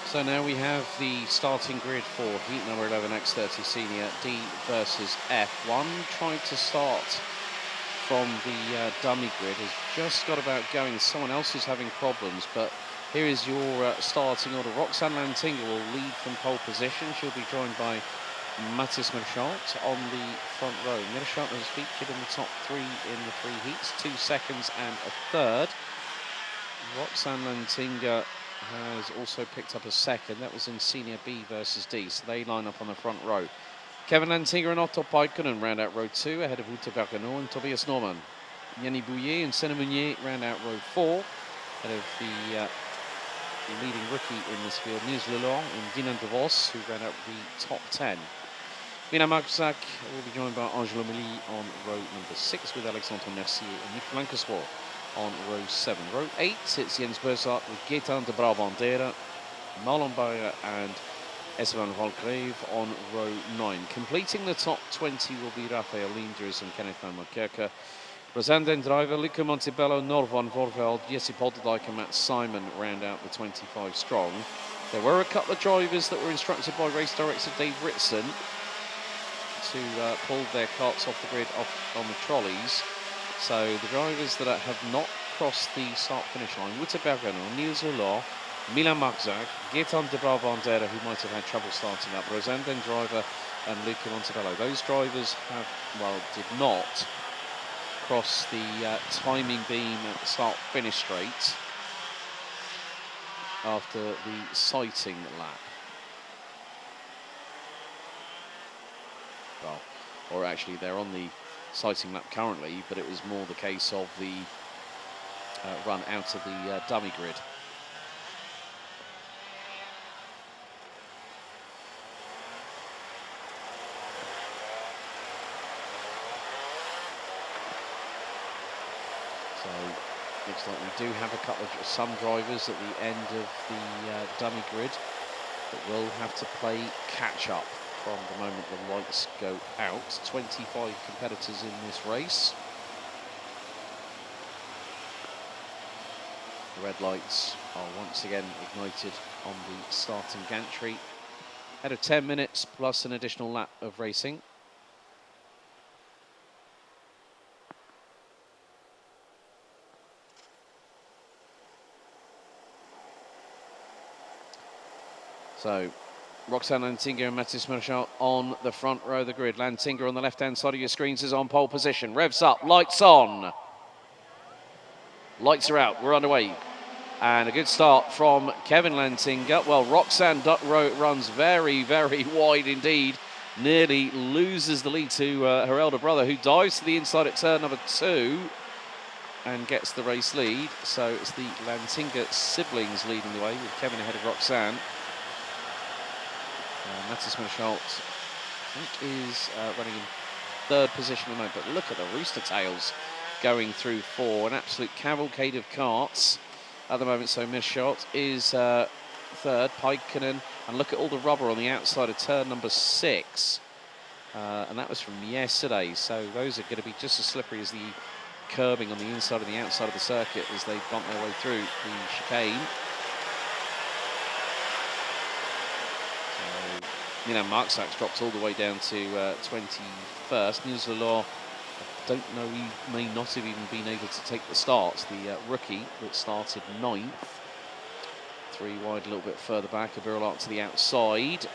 So now we have the starting grid for heat number 11 X30 Senior D versus F1. Tried to start from the dummy grid, has just got about going. Someone else is having problems, but here is your starting order. Roxane Lantinga will lead from pole position. She'll be joined by Mathis Merchant on the front row. Merchant has featured in the top three in the three heats, 2 seconds and a third. Roxane Lantinga has also picked up a second. That was in Senior B versus D, so they line up on the front row. Kevin Lantinga and Otto Paikkonen round out row 2, ahead of Ute Bergano and Tobias Norman. Yanni Bouillet and Senna Meunier round out row 4, ahead of the leading rookie in this field, Nils Lelong and Dylan de Vos, who ran out the top 10. Mina Marczak will be joined by Angelo Meli on row number 6, with Alexandre Mercier and Nick Blancaswar on row 7. Row 8, it's Jens Bossart with Gaetan de Brabandera, Marlon Bayer and Esteban Valgrave on row 9. Completing the top 20 will be Rafael Linders and Kenneth van Markerke. Rosanne Den Driver, Luca Montebello, Nor van Voorveld, Jesse Polderdijk and Matt Simon round out the 25 strong. There were a couple of drivers that were instructed by race director Dave Ritson to pull their carts off the grid on the trolleys. So the drivers that have not crossed the start-finish line, Ute Bergano, Niels Hulot, Milan Marczak, Gaetan de Brabandera, who might have had trouble starting up, Rosanne Den Driver and Luca Montebello. Those drivers did not cross the timing beam at the start-finish straight after the sighting lap. Well, or actually they're on the sighting lap currently, but it was more the case of the run out of the dummy grid. So looks like we do have some drivers at the end of the dummy grid that will have to play catch up from the moment the lights go out. 25 competitors in this race. The red lights are once again ignited on the starting gantry. Ahead of 10 minutes plus an additional lap of racing. So Roxane Lantinga and Mathis Merchant on the front row of the grid. Lantinga on the left-hand side of your screens is on pole position. Revs up, lights on. Lights are out, we're underway. And a good start from Kevin Lantinga. Well, Roxane runs very, very wide indeed. Nearly loses the lead to her elder brother, who dives to the inside at turn number 2 and gets the race lead. So it's the Lantinga siblings leading the way, with Kevin ahead of Roxane. Mathis Merchant, I think, is running in 3rd position at the moment. But look at the rooster tails going through 4. An absolute cavalcade of carts at the moment. So Merchant is 3rd, Paikkonen, and look at all the rubber on the outside of turn number 6. And that was from yesterday. So those are going to be just as slippery as the curbing on the inside and the outside of the circuit as they bump their way through the chicane. Milan Marczak's dropped all the way down to 21st. Nils Lelor, I don't know, he may not have even been able to take the starts. The rookie that started 9th. 3 wide, a little bit further back. A Birolart to the outside.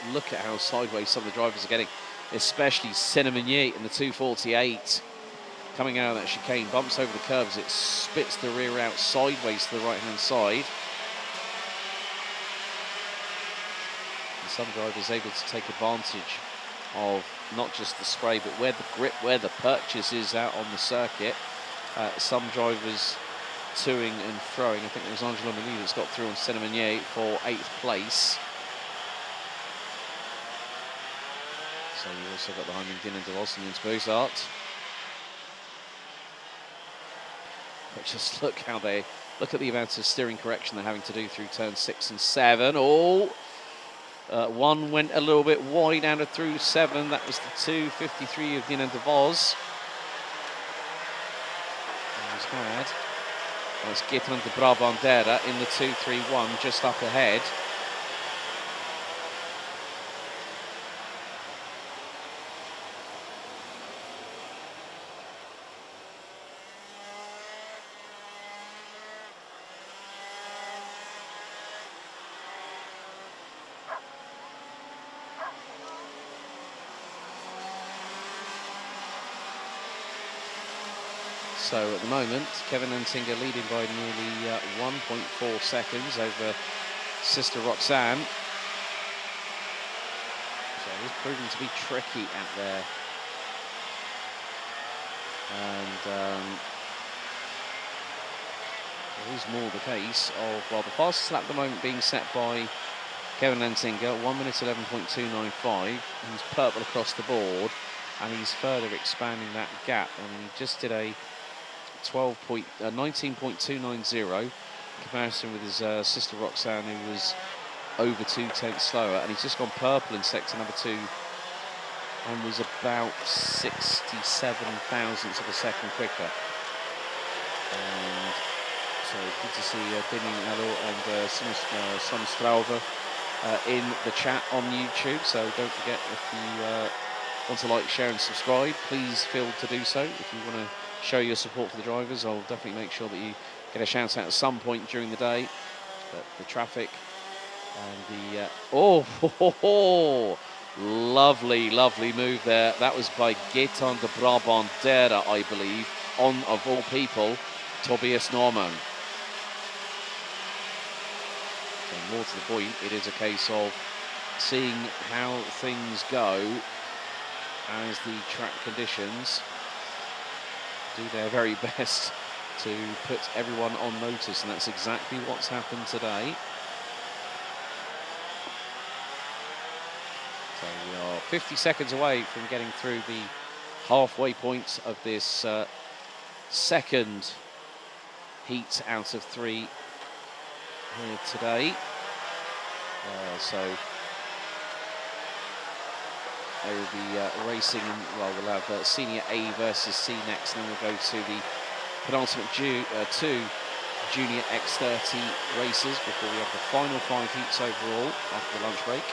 And look at how sideways some of the drivers are getting, especially Senna Meunier in the 248. Coming out of that chicane, bumps over the curves. It spits the rear out sideways to the right-hand side. Some drivers able to take advantage of not just the spray, but where the grip, where the purchase is out on the circuit. Some drivers toing and throwing. I think it was Angelo Meli that's got through on Senna Meunier for 8th place. So you also got behind him Dylan de Vos and Jens Bossart. But just look at the amount of steering correction they're having to do through turn 6 and 7. Oh! One went a little bit wide out of through 7. That was the 253 of Dylan de Vos. He's had Let's get on to Brabandera in the 2-3-1, just up ahead. So at the moment, Kevin Antinga leading by nearly 1.4 seconds over sister Roxanne. So it is proving to be tricky out there. And it is more the case of, well, the fastest lap at the moment being set by Kevin Antinga, 1 minute 11.295. He's purple across the board, and he's further expanding that gap. And he just did a 19.290 in comparison with his sister Roxanne, who was over 2/10 slower, and he's just gone purple in sector number 2 and was about 67 thousandths of a second quicker. And so good to see Demian Allo and Son Strauver in the chat on YouTube. So don't forget, if you want to like, share and subscribe, please feel to do so. If you want to show your support for the drivers, I'll definitely make sure that you get a shout out at some point during the day. But the traffic and the lovely move there. That was by Gaetan de Brabandera, I believe, on, of all people, Tobias Norman. So more to the point, it is a case of seeing how things go as the track conditions do their very best to put everyone on notice, and that's exactly what's happened today. So we are 50 seconds away from getting through the halfway point of this second heat out of 3 here today. So they will be racing, well, we'll have Senior A versus C next, and then we'll go to the penultimate 2 Junior X30 races before we have the final 5 heats overall after the lunch break.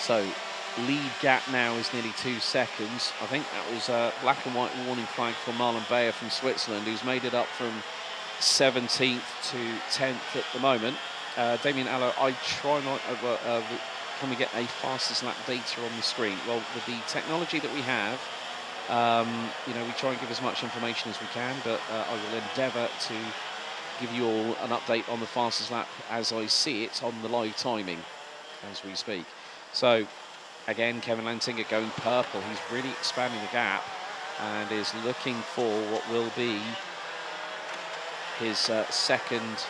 So lead gap now is nearly 2 seconds. I think that was a black and white warning flag for Marlon Bayer from Switzerland, who's made it up from 17th to 10th at the moment. Damien Allo, I try not, can we get a fastest lap data on the screen? Well, with the technology that we have, you know, we try and give as much information as we can, but I will endeavour to give you all an update on the fastest lap as I see it on the live timing as we speak. So again, Kevin Lantinga going purple. He's really expanding the gap and is looking for what will be his second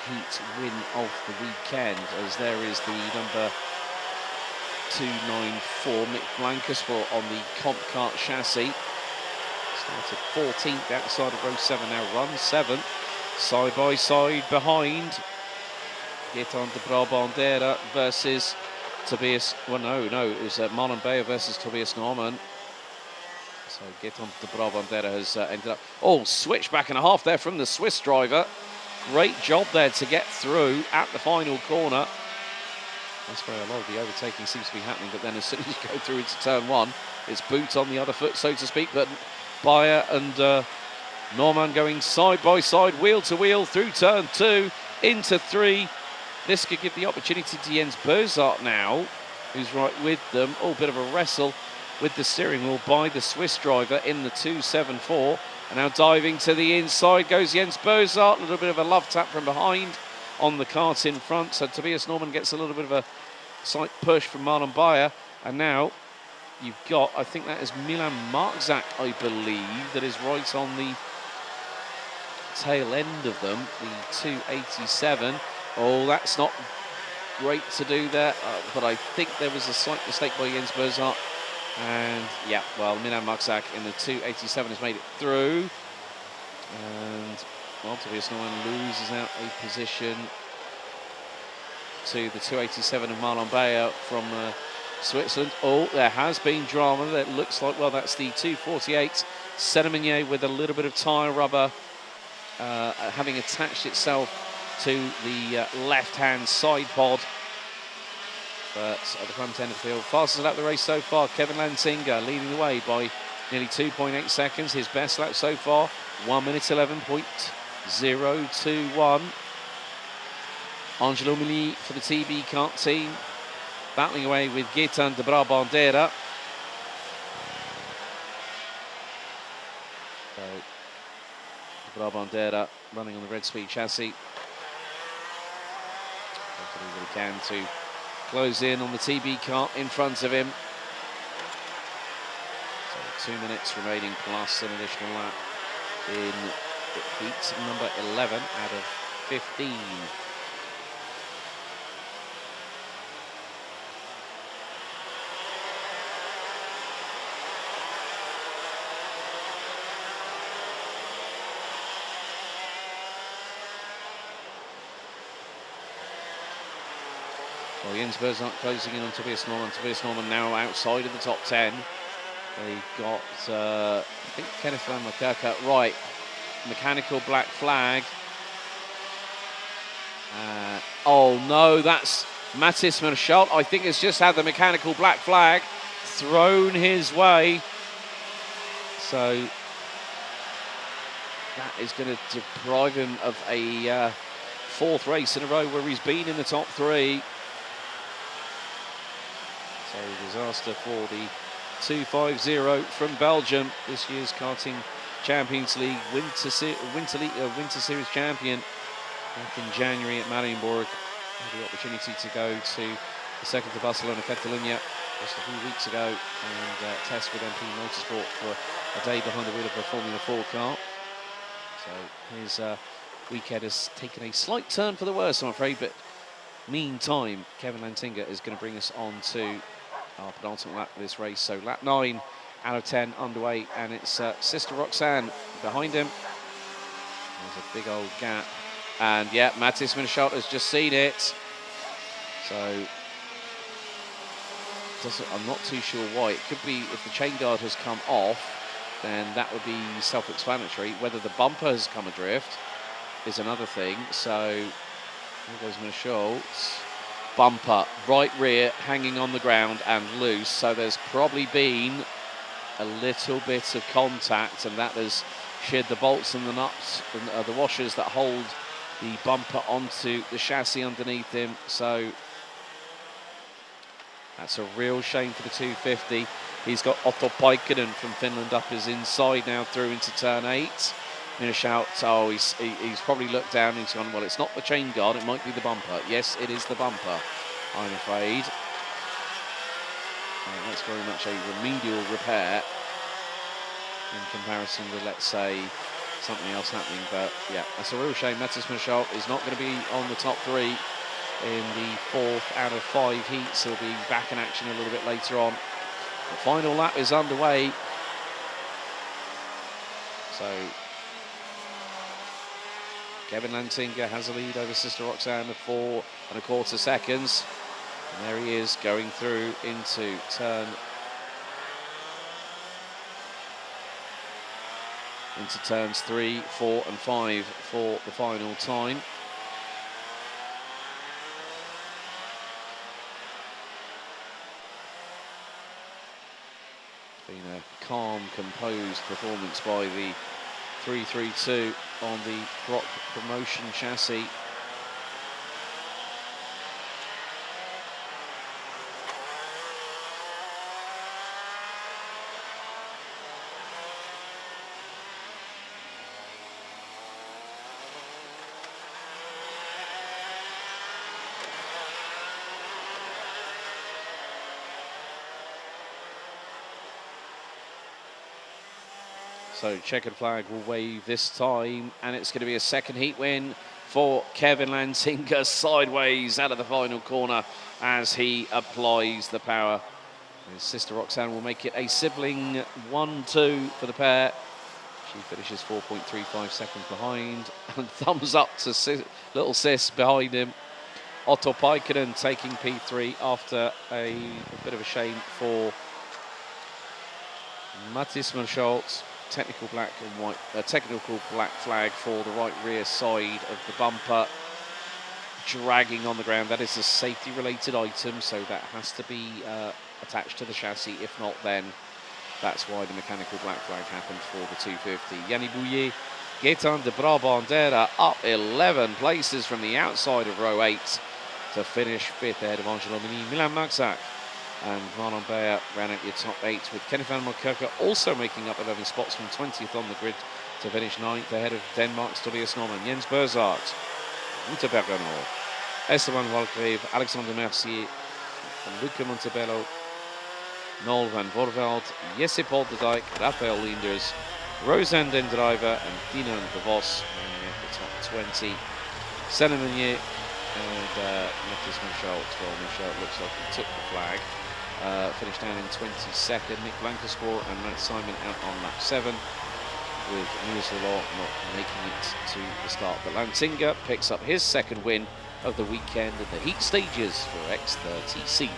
heat win of the weekend, as there is the number 294 Mick Blancasport on the Comp Kart chassis. Started 14th outside of row 7, now runs 7th. Side by side behind Gaetan de Brabandera versus Tobias, well, no, it was Marlon Bayer versus Tobias Norman. So Gaetan de Brabandera has ended up, switchback and a half there from the Swiss driver. Great job there to get through at the final corner. That's where a lot of the overtaking seems to be happening, but then as soon as you go through into turn 1, it's boot on the other foot, so to speak. But Bayer and Norman going side by side, wheel to wheel through turn 2 into 3. This could give the opportunity to Jens Bozart now, who's right with them. Bit of a wrestle with the steering wheel by the Swiss driver in the 274. And now diving to the inside goes Jens Bozart. A little bit of a love tap from behind on the kart in front. So Tobias Norman gets a little bit of a slight push from Marlon Bayer. And now you've got, I think that is Milan Marczak, I believe, that is right on the tail end of them, the 287. That's not great to do there, but I think there was a slight mistake by Jens Bozart, And yeah, well, Milan Muksak in the 287 has made it through. And well, Tobias Norman loses out a position to the 287 of Marlon Bayer from Switzerland. Oh, there has been drama. That looks like, well, that's the 248 Sedeminier with a little bit of tyre rubber having attached itself to the left-hand side pod. But at the front end of the field, fastest lap of the race so far, Kevin Lantinga leading the way by nearly 2.8 seconds. His best lap so far, 1 minute 11.021. Angelo Mili for the TB kart team, battling away with Gaetan de Brabandera. So, de Brabandera running on the red speed chassis. Hopefully he can to close in on the TB kart in front of him. So 2 minutes remaining plus an additional lap in heat number 11 out of 15. Well, Jensberg's not closing in on Tobias Norman. Tobias Norman now outside of the top 10. They got, I think, Kenneth Van Makirka. Right, mechanical black flag. Oh no, that's Mathis Merschalt. I think has just had the mechanical black flag thrown his way. So that is going to deprive him of a fourth race in a row where he's been in the top 3. So disaster for the 250 from Belgium, this year's karting Champions League Winter Series champion back in January at Marienburg. Had the opportunity to go to the second to Barcelona Catalunya just a few weeks ago and test with MP Motorsport for a day behind the wheel of a Formula 4 car. So his weekend has taken a slight turn for the worse, I'm afraid, but meantime, Kevin Lantinga is going to bring us on to our penultimate lap of this race. So lap 9 out of 10 underway, and it's Sister Roxanne behind him. There's a big old gap. And yeah, Mathis Merschalt has just seen it. So I'm not too sure why. It could be if the chain guard has come off, then that would be self-explanatory. Whether the bumper has come adrift is another thing. So here goes Merschalt. Bumper, right rear, hanging on the ground and loose. So there's probably been a little bit of contact, and that has sheared the bolts and the nuts and the washers that hold the bumper onto the chassis underneath him. So that's a real shame for the 250. He's got Otto Paikkanen from Finland up his inside now through into turn 8. Merschalt, oh, he's probably looked down and he's gone, well, it's not the chain guard, it might be the bumper. Yes, it is the bumper, I'm afraid. That's very much a remedial repair in comparison with, let's say, something else happening. But yeah, that's a real shame. Mathis Merschalt is not going to be on the top 3 in the 4th out of 5 heats. He'll be back in action a little bit later on. The final lap is underway. So Kevin Lantinga has a lead over Sister Roxanne of 4 1/4 seconds. And there he is going through into turns 3, 4 and 5 for the final time. Been a calm, composed performance by the 332 on the Brock Promotion chassis. So checkered flag will wave this time, and it's going to be a second heat win for Kevin Lantinga, sideways out of the final corner as he applies the power. His sister Roxanne will make it a sibling 1-2 for the pair. She finishes 4.35 seconds behind. And thumbs up to little sis behind him. Otto Paikkonen taking P3 after a bit of a shame for Mattis Schultz. Technical black and white, technical black flag for the right rear side of the bumper. Dragging on the ground. That is a safety-related item, so that has to be attached to the chassis. If not, then that's why the mechanical black flag happened for the 250. Yanni Bouillet, Gaetan de Brabandera up 11 places from the outside of row 8 to finish 5th ahead of Angelo Mini, Milan Maxak. And Van Baer ran out your top 8 with Kenneth van Mokerke also making up 11 spots from 20th on the grid to finish 9th ahead of Denmark's Tobias Norman, Jens Berzart, Ute Bergano, Esteban Walgrave, Alexander Mercier, Luca Montebello, Noel van Voorveld, Jesse Paul de Dijk, Rafael Leenders, Roseanne Den Driver and Dina de Vos in the top 20. Senna Meunier and Mattis Michel, Michel looks like he took the flag. Finished down in 22nd. Nick Blankenspoor and Matt Simon out on lap 7, with Niels Law not making it to the start. But Lantinga picks up his second win of the weekend at the heat stages for X30 Scene.